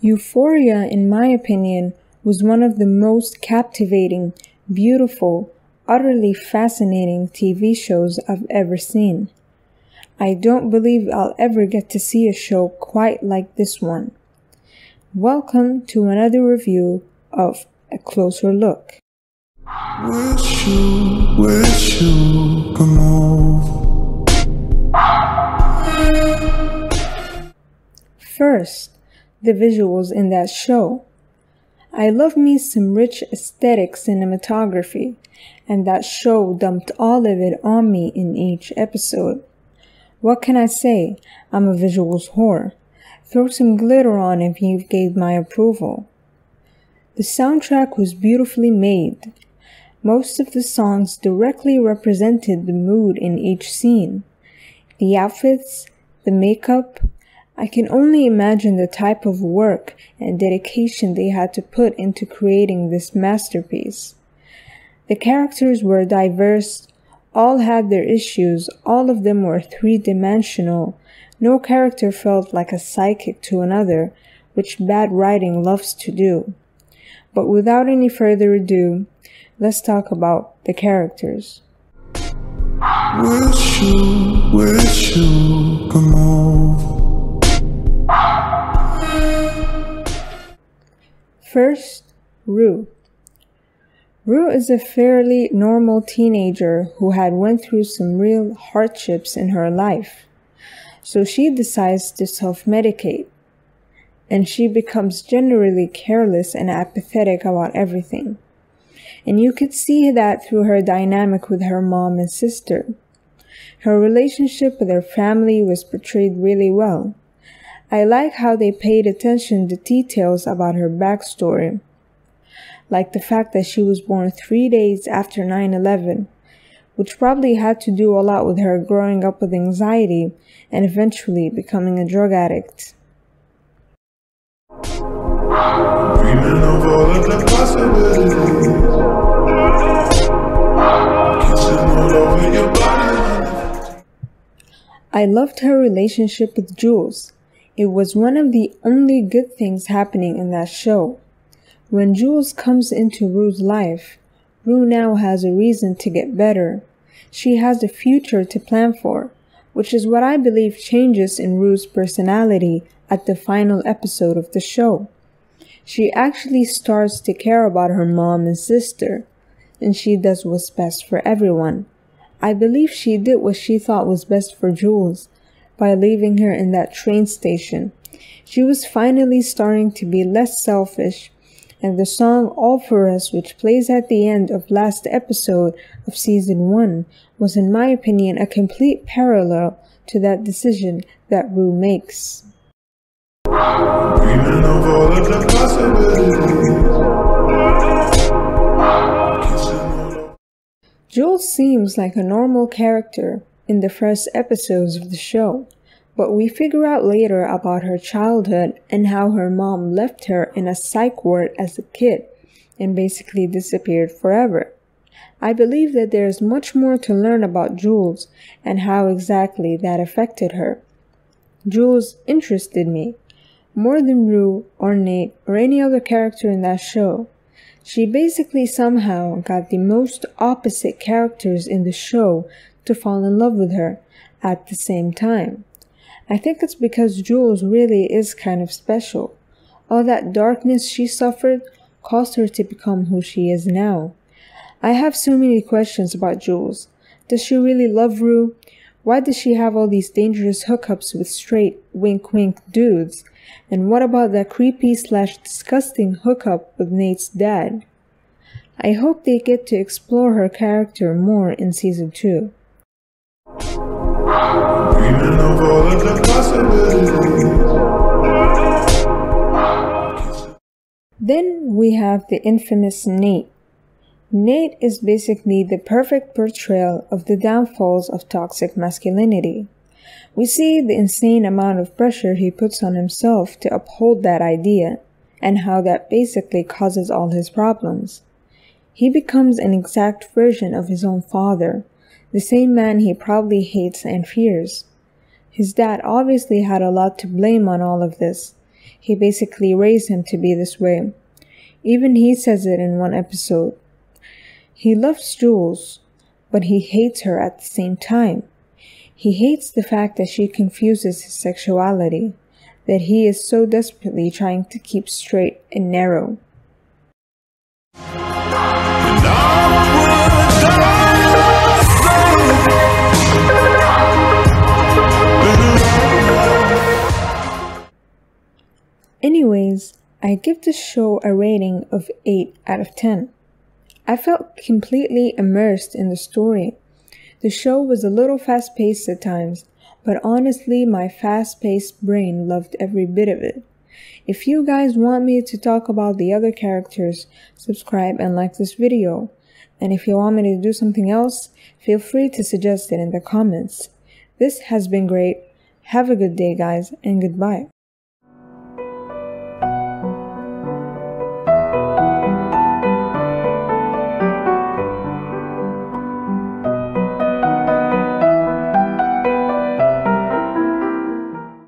Euphoria, in my opinion, was one of the most captivating, beautiful, utterly fascinating TV shows I've ever seen. I don't believe I'll ever get to see a show quite like this one. Welcome to another review of A Closer Look. Wish you could move. First, the visuals in that show. I love me some rich aesthetic cinematography, and that show dumped all of it on me in each episode. What can I say? I'm a visuals whore. Throw some glitter on if you gave my approval. The soundtrack was beautifully made. Most of the songs directly represented the mood in each scene. The outfits, the makeup, I can only imagine the type of work and dedication they had to put into creating this masterpiece. The characters were diverse, all had their issues, all of them were three-dimensional. No character felt like a psychic to another, which bad writing loves to do. But without any further ado, let's talk about the characters. Wish you could move. First, Rue. Rue is a fairly normal teenager who had went through some real hardships in her life. So she decides to self-medicate, and she becomes generally careless and apathetic about everything. And you could see that through her dynamic with her mom and sister. Her relationship with her family was portrayed really well. I like how they paid attention to details about her backstory, like the fact that she was born 3 days after 9/11, which probably had to do a lot with her growing up with anxiety and eventually becoming a drug addict. Dreaming of all of the possibilities. Kissing all over your body. I loved her relationship with Jules. It was one of the only good things happening in that show. When Jules comes into Rue's life, Rue now has a reason to get better. She has a future to plan for, which is what I believe changes in Rue's personality at the final episode of the show. She actually starts to care about her mom and sister, and she does what's best for everyone. I believe she did what she thought was best for Jules by leaving her in that train station. She was finally starting to be less selfish, and the song All For Us, which plays at the end of last episode of season 1, was in my opinion a complete parallel to that decision that Rue makes. Dreaming of all of the possibilities. Jules seems like a normal character in the first episodes of the show, but we figure out later about her childhood and how her mom left her in a psych ward as a kid and basically disappeared forever. I believe that there is much more to learn about Jules and how exactly that affected her. Jules interested me more than Rue or Nate or any other character in that show. She basically somehow got the most opposite characters in the show to fall in love with her at the same time. I think it's because Jules really is kind of special. All that darkness she suffered caused her to become who she is now. I have so many questions about Jules. Does she really love Rue? Why does she have all these dangerous hookups with straight wink-wink dudes? And what about that creepy/disgusting hookup with Nate's dad? I hope they get to explore her character more in season 2. Dreaming of all of the possibilities. Then we have the infamous Nate. Nate is basically the perfect portrayal of the downfalls of toxic masculinity. We see the insane amount of pressure he puts on himself to uphold that idea, and how that basically causes all his problems. He becomes an exact version of his own father, the same man he probably hates and fears. His dad obviously had a lot to blame on all of this. He basically raised him to be this way. Even he says it in one episode. He loves Jules, but he hates her at the same time. He hates the fact that she confuses his sexuality, that he is so desperately trying to keep straight and narrow. Anyways, I give this show a rating of 8 out of 10. I felt completely immersed in the story. The show was a little fast-paced at times, but honestly my fast-paced brain loved every bit of it. If you guys want me to talk about the other characters, subscribe and like this video. And if you want me to do something else, feel free to suggest it in the comments. This has been great. Have a good day guys, and goodbye.